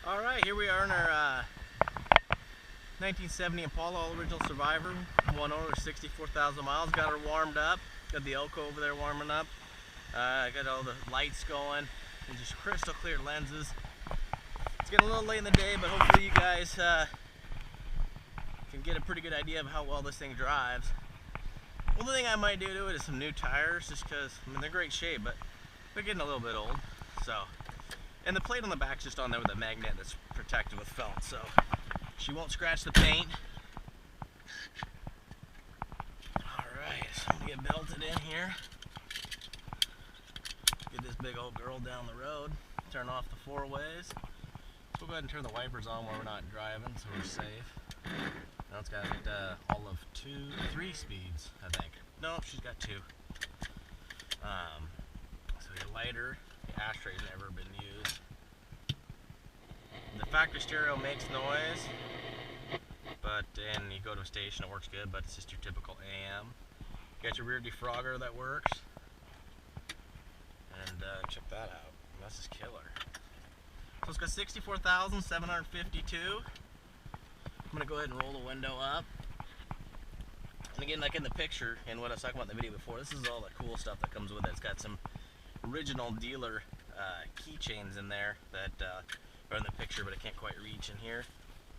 Alright, here we are in our 1970 Impala Original Survivor, one owner, 64,000 miles. Got her warmed up, got the Elko over there warming up, got all the lights going, and just crystal clear lenses. It's getting a little late in the day, but hopefully you guys can get a pretty good idea of how well this thing drives. Only thing I might do to it is some new tires, just because, I mean, they're great shape, but they're getting a little bit old. So, and the plate on the back's just on there with a magnet that's protected with felt, so she won't scratch the paint. Alright, so I'm going to get belted in here. Get this big old girl down the road. Turn off the four ways. So we'll go ahead and turn the wipers on while we're not driving, so we're safe. Now it's got all of 3 speeds, I think. Nope, she's got 2. So your lighter, the ashtray's never been used. The factory stereo makes noise, but then you go to a station, it works good, but it's just your typical AM. You got your rear defrogger that works, and check that out. This is killer. So it's got 64,752. I'm gonna go ahead and roll the window up. And again, like in the picture, and what I was talking about in the video before, this is all the cool stuff that comes with it. It's got some original dealer keychains in there that are in the picture, but I can't quite reach in here.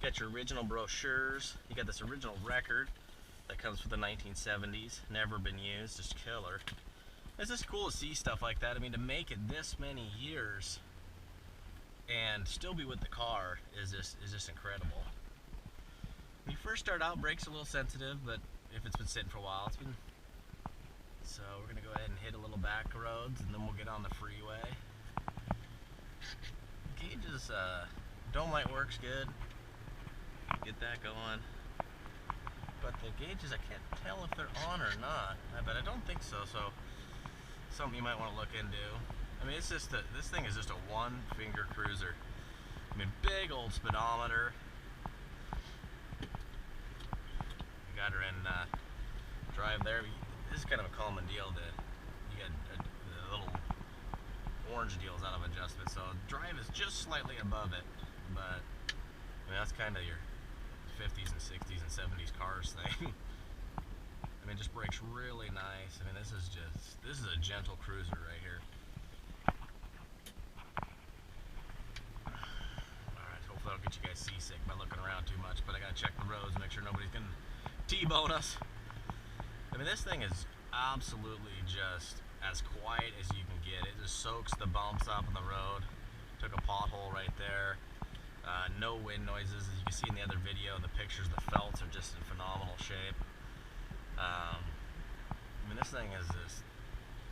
You got your original brochures. You got this original record that comes from the 1970s. Never been used, just killer. It's just cool to see stuff like that. I mean, to make it this many years and still be with the car is just incredible. When you first start out, brake's a little sensitive, but if it's been sitting for a while, it's been. So we're gonna go ahead and hit a little back roads, and then we'll get on the freeway. Gauges, dome light works good. Get that going. But the gauges, I can't tell if they're on or not. But I don't think so. So something you might want to look into. I mean, it's just this thing is just a one-finger cruiser. I mean, big old speedometer. Got her in drive there. This is kind of a common deal that you get the little orange deals out of adjustment. So drive is just slightly above it, but I mean, that's kind of your 50s and 60s and 70s cars thing. I mean, it just brakes really nice. I mean, this is a gentle cruiser right here. Alright, hopefully I don't get you guys seasick by looking around too much, but I gotta check the roads, make sure nobody's gonna T-bone us. I mean, this thing is absolutely just as quiet as you can get. It just soaks the bumps up on the road. Took a pothole right there. No wind noises. As you can see in the other video, the pictures, the felts are just in phenomenal shape. I mean, this thing is just,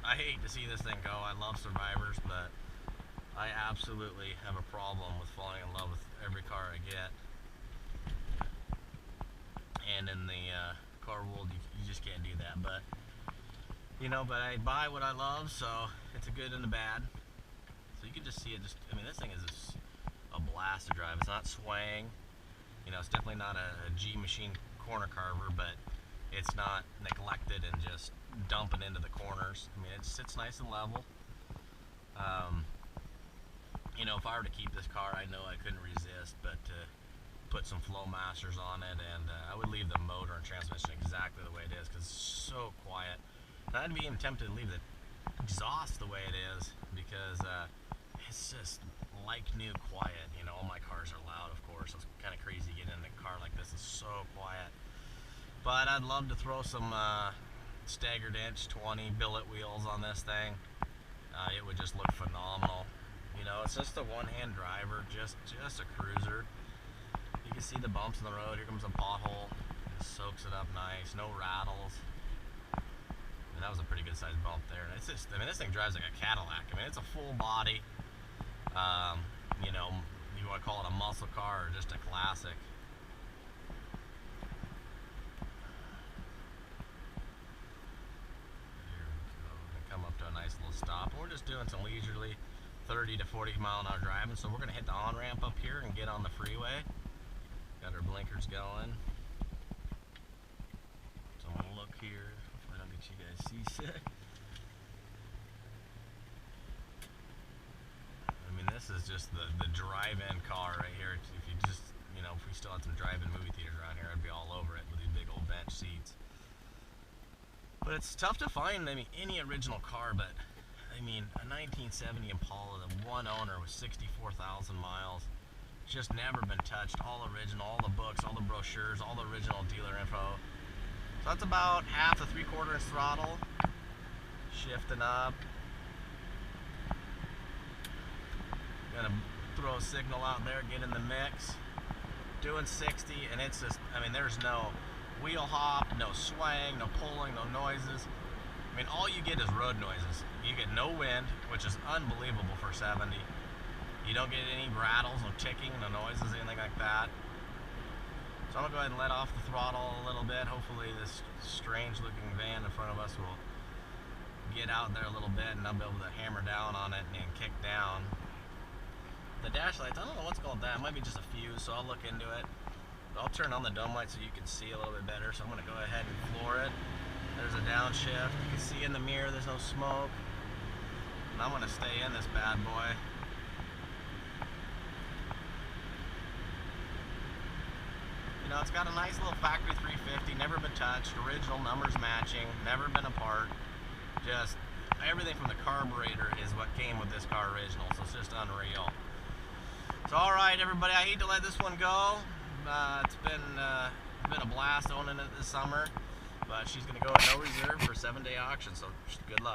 I hate to see this thing go. I love Survivors, but I absolutely have a problem with falling in love with every car I get. And in the car world, you just can't do that. But you know, but I buy what I love, so it's a good and a bad. So you can just see it. I mean, this thing is just a blast to drive. It's not swaying. You know, it's definitely not a G machine corner carver, but it's not neglected and just dumping into the corners. I mean, it sits nice and level. You know, if I were to keep this car, I know I couldn't resist, but put some flow masters on it, and I would leave the motor and transmission exactly the way it is, because it's so quiet. And I'd be even tempted to leave the exhaust the way it is, because it's just like new quiet. You know, all my cars are loud, of course. It's kind of crazy getting in a car like this. It's so quiet. But I'd love to throw some staggered inch 20 billet wheels on this thing. It would just look phenomenal. You know, it's just a one-hand driver, just a cruiser. You can see the bumps in the road. Here comes a pothole. It soaks it up nice. No rattles. And that was a pretty good sized bump there. And it's just, I mean, this thing drives like a Cadillac. I mean, it's a full body. You know, you want to call it a muscle car or just a classic. Here we go. We're going to come up to a nice little stop. We're just doing some leisurely 30 to 40 mile an hour driving. So we're going to hit the on-ramp up here and get on the freeway. Got our blinkers going. So I'm going to look here. Hopefully I don't get you guys seasick. I mean, this is just the drive-in car right But it's tough to find, I mean, any original car, but I mean, a 1970 Impala, the one owner with 64,000 miles, just never been touched, all original, all the books, all the brochures, all the original dealer info. So that's about half the 3/4 inch throttle, shifting up. Gonna throw a signal out there, get in the mix, doing 60, and it's just, I mean, there's no wheel hop, no swang, no pulling, no noises. I mean, all you get is road noises. You get no wind, which is unbelievable for 70. You don't get any rattles, no ticking, no noises, anything like that. So I'm gonna go ahead and let off the throttle a little bit. Hopefully this strange looking van in front of us will get out there a little bit and I'll be able to hammer down on it and kick down. The dash lights, I don't know what's called that. It might be just a fuse, so I'll look into it. I'll turn on the dome light so you can see a little bit better. So I'm going to go ahead and floor it. There's a downshift. You can see in the mirror there's no smoke. And I'm going to stay in this bad boy. You know, it's got a nice little factory 350, never been touched, original numbers matching, never been apart. Just everything from the carburetor is what came with this car original, so it's just unreal. So alright everybody, I hate to let this one go. It's been a blast owning it this summer, but she's going to go at no reserve for 7-day auction, so good luck.